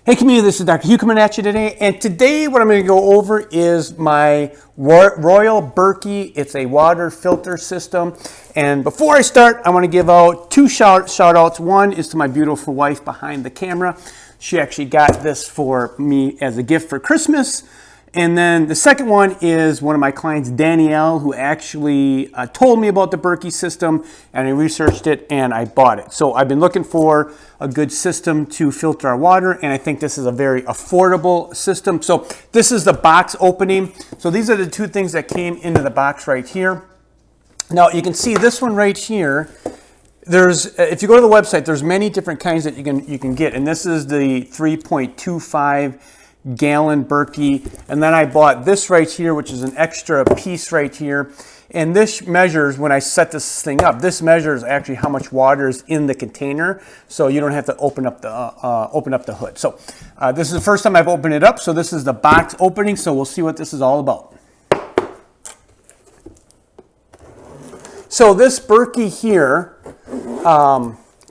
Hey community, this is Dr. Hugh coming at you today, and today what I'm going to go over is my Royal Berkey. It's a water filter system, and before I start, I want to give out two shout outs. One is to my beautiful wife behind the camera. She actually got this for me as a gift for Christmas. And then the second one is one of my clients, Danielle, who actually told me about the Berkey system, and I researched it and I bought it. So I've been looking for a good system to filter our water, and I think this is a very affordable system. So this is the box opening. So these are the two things that came into the box right here. Now you can see this one right here. There's, if you go to the website, there's many different kinds that you can get, and this is the 3.25 gallon Berkey, and then I bought this right here, which is an extra piece right here, and this measures, when I set this thing up, this measures actually how much water is in the container, so you don't have to open up the hood. So this is the first time I've opened it up, so this is the box opening, so we'll see what this is all about. So this Berkey here,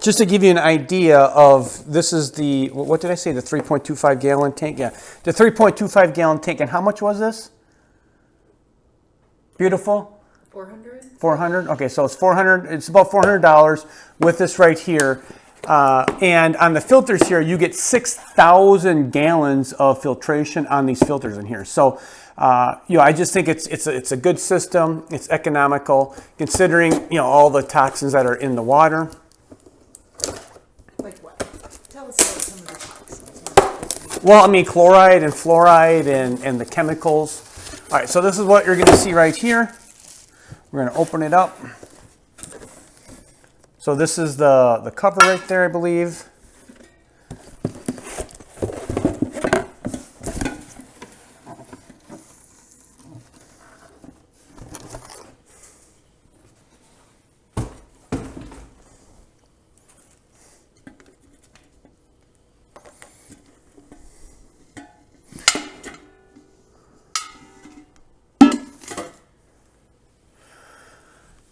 just to give you an idea of, this is the, what did I say, the 3.25 gallon tank? Yeah, the 3.25 gallon tank. And how much was this? Beautiful? 400. 400? Okay, so it's 400, it's about $400 with this right here. And on the filters here, you get 6,000 gallons of filtration on these filters in here. So, you know, I just think it's a good system. It's economical, considering, you know, all the toxins that are in the water. Like what? Tell us about some of the toxins. Well, I mean, chloride and fluoride and the chemicals. All right, so this is what you're going to see right here. We're going to open it up. So this is the cover right there, I believe.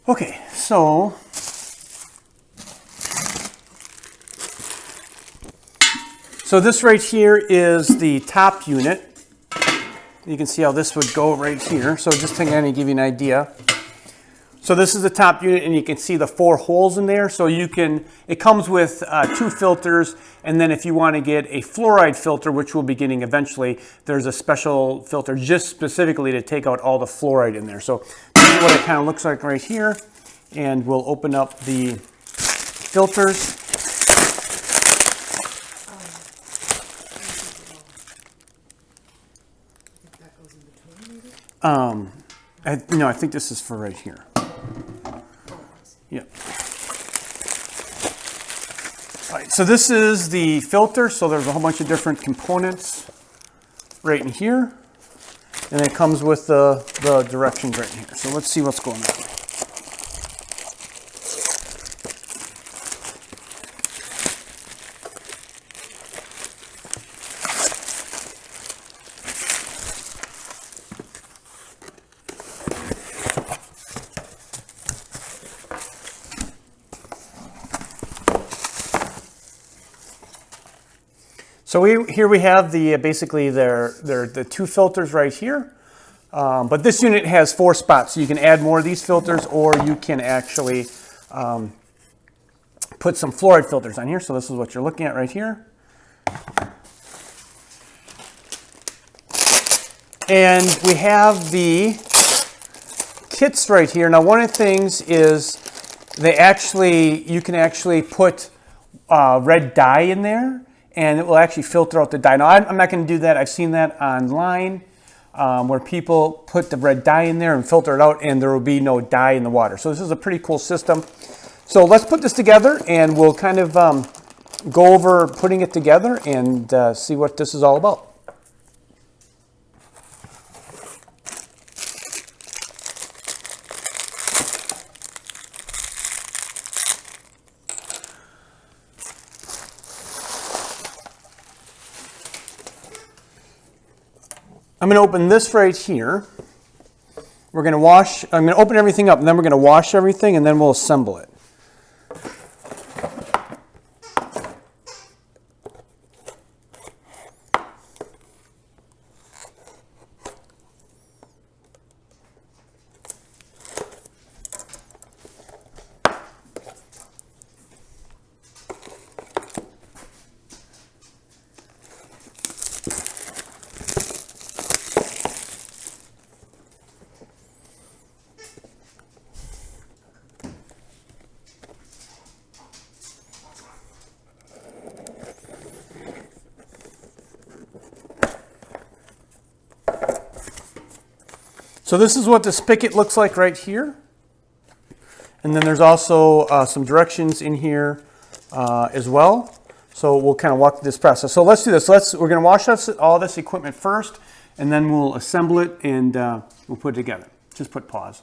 Okay, so this right here is the top unit. You can see how this would go right here. So just to kind of give you an idea. So this is the top unit, and you can see the 4 holes in there. So you can, it comes with 2 filters, and then if you want to get a fluoride filter, which we'll be getting eventually, there's a special filter just specifically to take out all the fluoride in there. So this is what it kind of looks like right here. And we'll open up the filters. I think this is for right here. Yeah. All right, so this is the filter. So there's a whole bunch of different components right in here. And it comes with the directions right here. So let's see what's going on. So here we have the basically the 2 filters right here, but this unit has 4 spots, so you can add more of these filters, or you can actually put some fluoride filters on here. So this is what you're looking at right here, and we have the kits right here. Now, one of the things is you can actually put red dye in there, and it will actually filter out the dye. Now, I'm not going to do that. I've seen that online where people put the red dye in there and filter it out, and there will be no dye in the water. So this is a pretty cool system. So let's put this together, and we'll kind of go over putting it together and see what this is all about. I'm going to open this right here. We're going to wash, I'm going to open everything up, and then we're going to wash everything, and then we'll assemble it. So this is what the spigot looks like right here. And then there's also some directions in here as well. So we'll kind of walk through this process. So let's do this. We're going to wash all this equipment first, and then we'll assemble it and we'll put it together. Just put pause.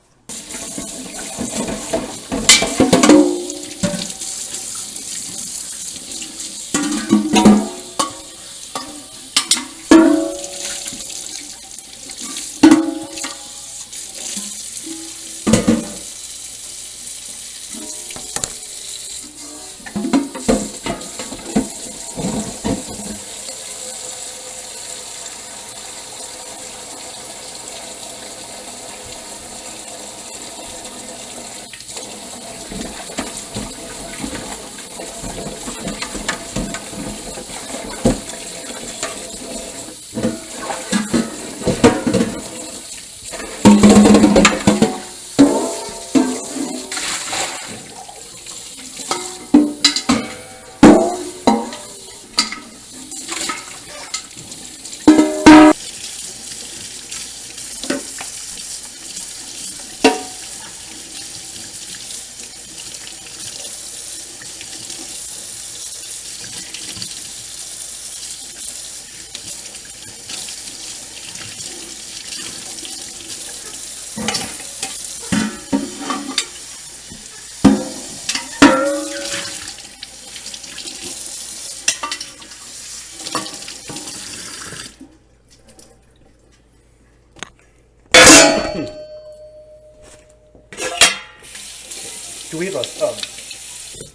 Do we have a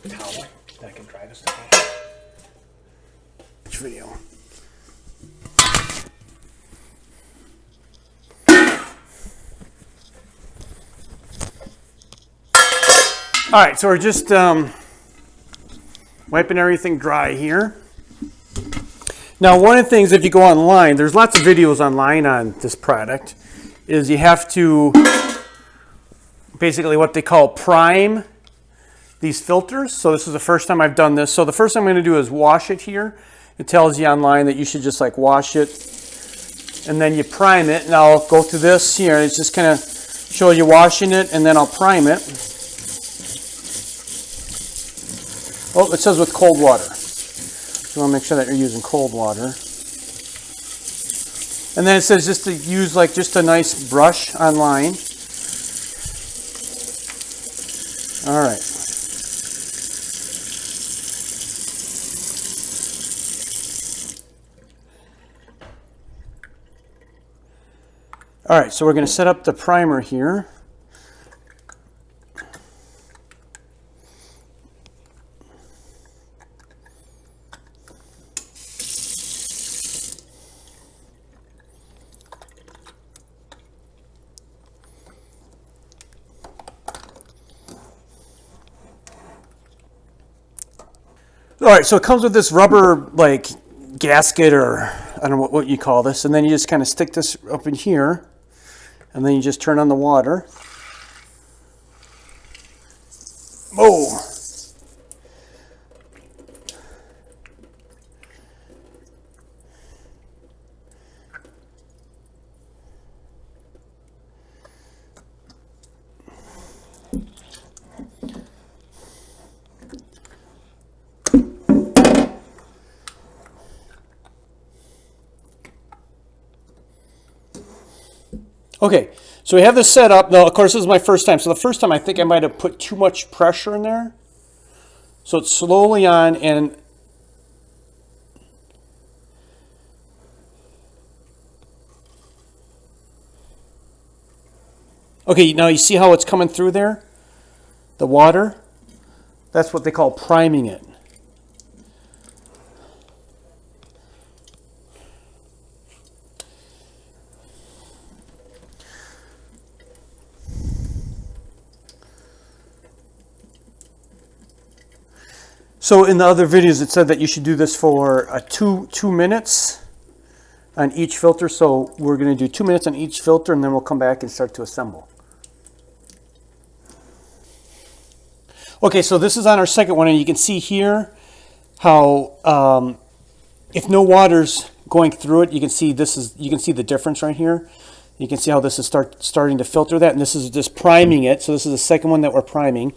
towel that I can dry this stuff off? Which video? All right, so we're just wiping everything dry here. Now, one of the things, if you go online, there's lots of videos online on this product, is you have to basically what they call prime these filters. So this is the first time I've done this. So the first thing I'm going to do is wash it here. It tells you online that you should just like wash it and then you prime it. And I'll go through this here. It's just kind of show you washing it and then I'll prime it. Oh, it says with cold water. So you want to make sure that you're using cold water. And then it says just to use like just a nice brush online. All right. All right, so we're going to set up the primer here. All right, so it comes with this rubber like gasket, or I don't know what you call this, and then you just kind of stick this up in here, and then you just turn on the water. Oh. Okay, so we have this set up. Now, of course, this is my first time. So the first time, I think I might have put too much pressure in there. So it's slowly on and... Okay, now you see how it's coming through there? The water? That's what they call priming it. So in the other videos, it said that you should do this for 2 minutes on each filter. So we're going to do 2 minutes on each filter, and then we'll come back and start to assemble. Okay, so this is on our second one, and you can see here how if no water's going through it, you can see the difference right here. You can see how this is starting to filter that, and this is just priming it. So this is the second one that we're priming.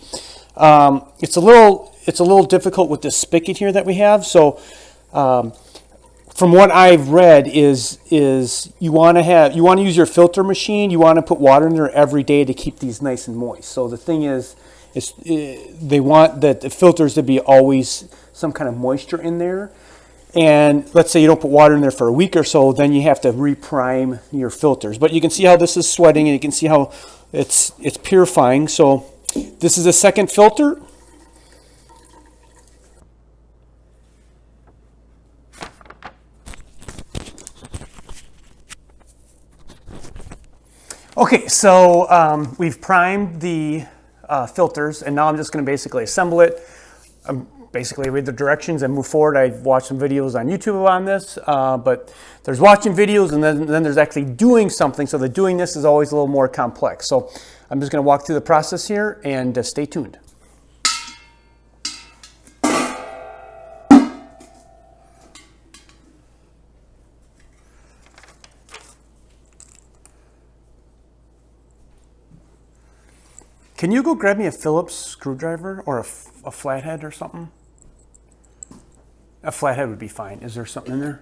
It's a little difficult with this spigot here that we have. So from what I've read is you want to use your filter machine. You want to put water in there every day to keep these nice and moist. So the thing is they want the filters to be always some kind of moisture in there. And let's say you don't put water in there for a week or so, then you have to reprime your filters. But you can see how this is sweating, and you can see how it's purifying. So this is a second filter. Okay, so we've primed the filters, and now I'm just going to basically assemble it. Basically read the directions and move forward. I've watched some videos on YouTube on this, but there's watching videos and then there's actually doing something. So the doing this is always a little more complex. So I'm just going to walk through the process here and stay tuned. Can you go grab me a Phillips screwdriver or a flathead or something? A flathead would be fine. Is there something in there?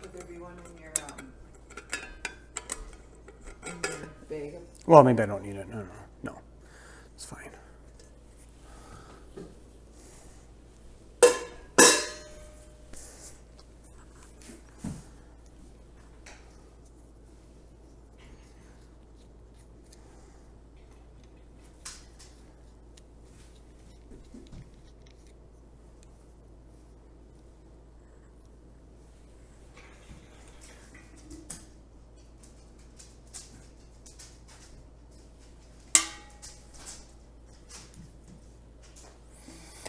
Would there be one in your bag? Well, maybe I don't need it. No. It's fine.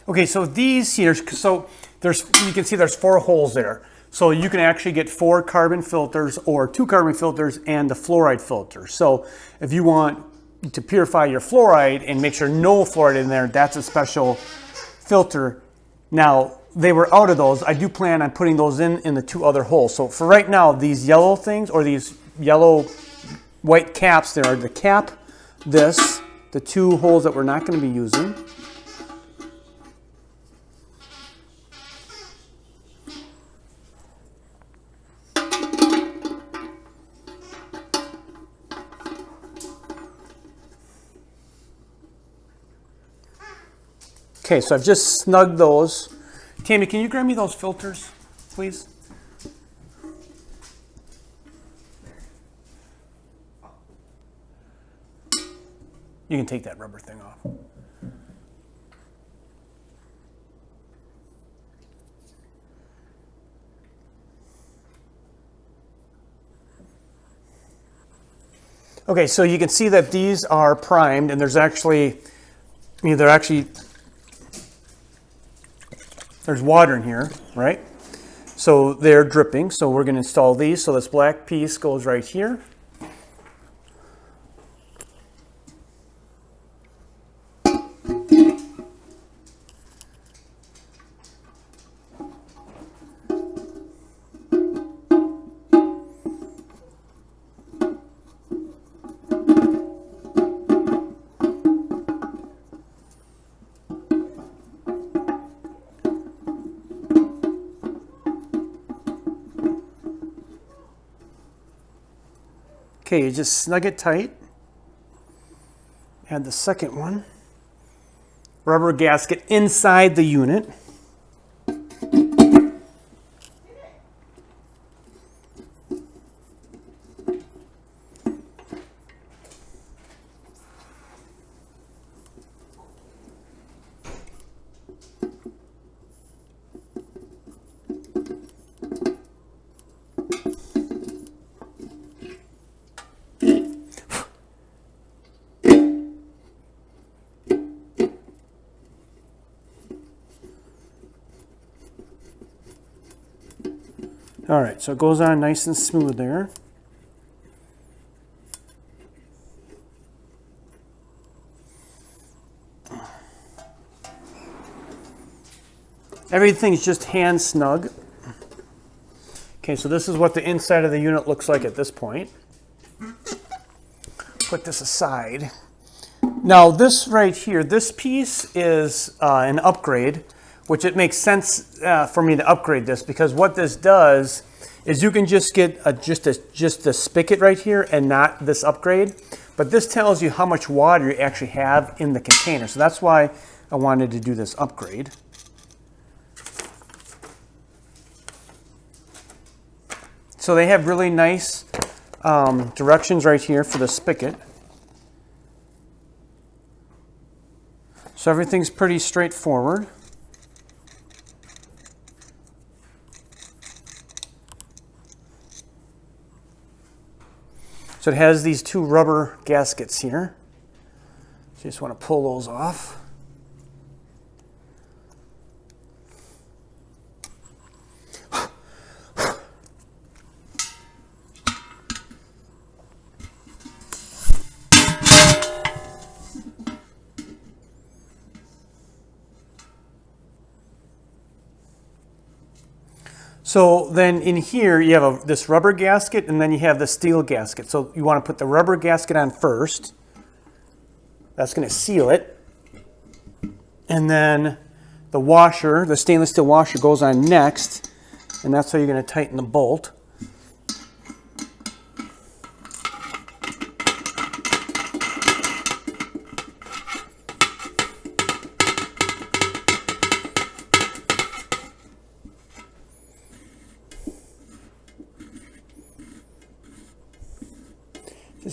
Okay, so these here, so you can see there's 4 holes there. So you can actually get 4 carbon filters or 2 carbon filters and the fluoride filter. So if you want to purify your fluoride and make sure no fluoride in there, that's a special filter. Now, they were out of those. I do plan on putting those in the 2 other holes. So for right now, these yellow things or these yellow white caps there are the cap, the 2 holes that we're not going to be using. Okay, so I've just snugged those. Tammy, can you grab me those filters, please? You can take that rubber thing off. Okay, so you can see that these are primed, and there's actually, there's water in here, right? So they're dripping, so we're going to install these. So this black piece goes right here. Okay, you just snug it tight. Add the second one. Rubber gasket inside the unit. All right, so it goes on nice and smooth there. Everything's just hand snug. Okay, so this is what the inside of the unit looks like at this point. Put this aside. Now this right here, this piece is an upgrade, which it makes sense for me to upgrade this, because what this does is you can just get just a spigot right here and not this upgrade. But this tells you how much water you actually have in the container. So that's why I wanted to do this upgrade. So they have really nice directions right here for the spigot. So everything's pretty straightforward. So it has these two rubber gaskets here. So you just want to pull those off. So then in here you have this rubber gasket, and then you have the steel gasket. So you want to put the rubber gasket on first. That's going to seal it. And then the washer, the stainless steel washer, goes on next, and that's how you're going to tighten the bolt.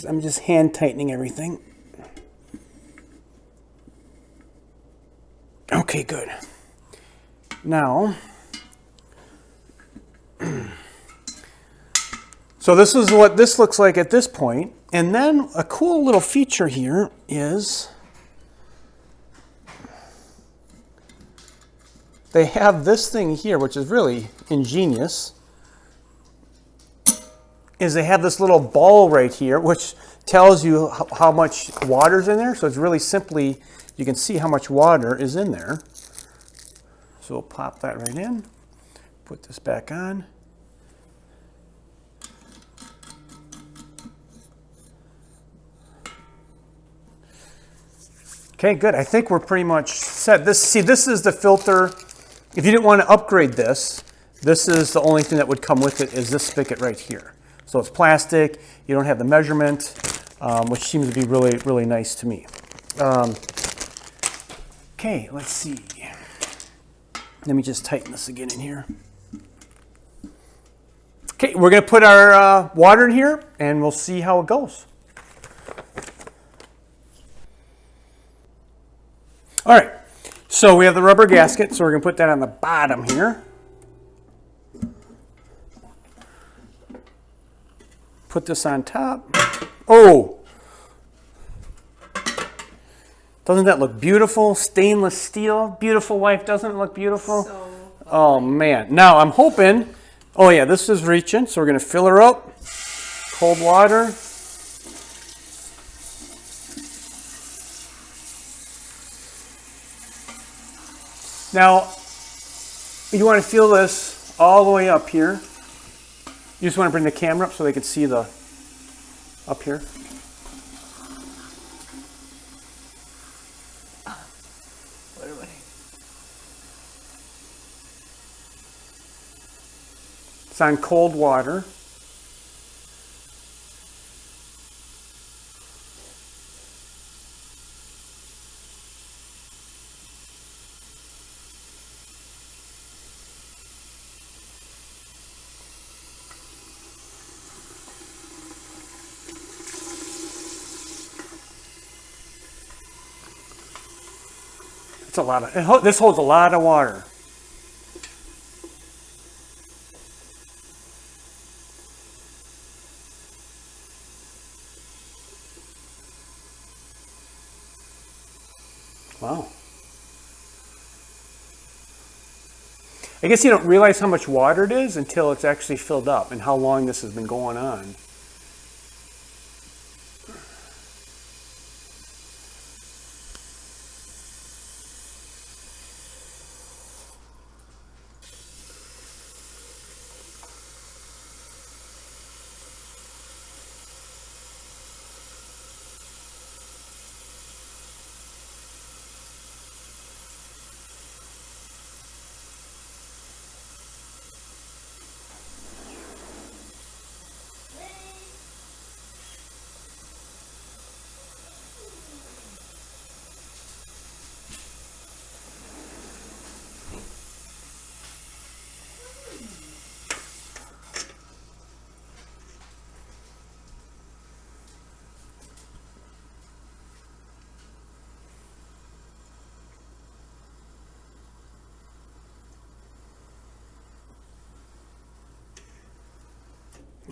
I'm just hand tightening everything. Okay, good. Now, so this is what this looks like at this point. And then a cool little feature here is they have this thing here, which is really ingenious. Is they have this little ball right here, which tells you how much water's in there. So it's really simply, you can see how much water is in there. So we'll pop that right in, put this back on. Okay, good. I think we're pretty much set. This is the filter. If you didn't want to upgrade this, this is the only thing that would come with it, is this spigot right here. So it's plastic, you don't have the measurement, which seems to be really, really nice to me. Okay, let's see. Let me just tighten this again in here. Okay, we're gonna put our water in here and we'll see how it goes. All right, so we have the rubber gasket, so we're gonna put that on the bottom here. Put this on top. Oh, doesn't that look beautiful? Stainless steel, beautiful wife. Doesn't it look beautiful? So, oh man, now I'm hoping, oh yeah, this is reaching, so we're gonna fill her up. Cold water. Now, you want to feel this all the way up here. You just want to bring the camera up so they can see the up here. what do I? It's on cold water. It's a lot of, this holds a lot of water. Wow. I guess you don't realize how much water it is until it's actually filled up and how long this has been going on.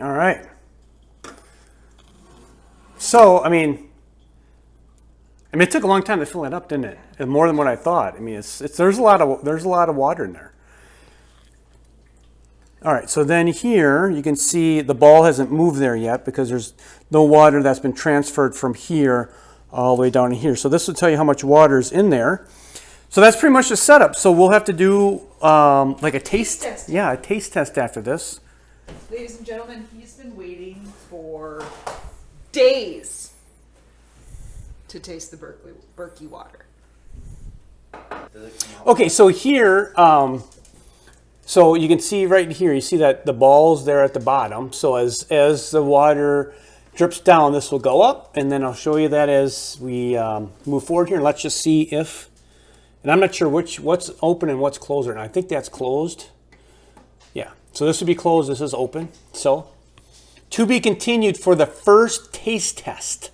All right. So, I mean, it took a long time to fill it up, didn't it? And more than what I thought. I mean, there's a lot of water in there. All right. So then here you can see the ball hasn't moved there yet because there's no water that's been transferred from here all the way down to here. So this will tell you how much water is in there. So that's pretty much the setup. So we'll have to do like a taste test. Yeah, a taste test after this. Ladies and gentlemen, he's been waiting for days to taste the Berkey water. Okay, so here, so you can see right here, you see that the ball's there at the bottom. So as the water drips down, this will go up, and then I'll show you that as we move forward here. Let's just see if, and I'm not sure what's open and what's closed right now. I think that's closed. Yeah, so this would be closed, this is open. So, to be continued for the first taste test.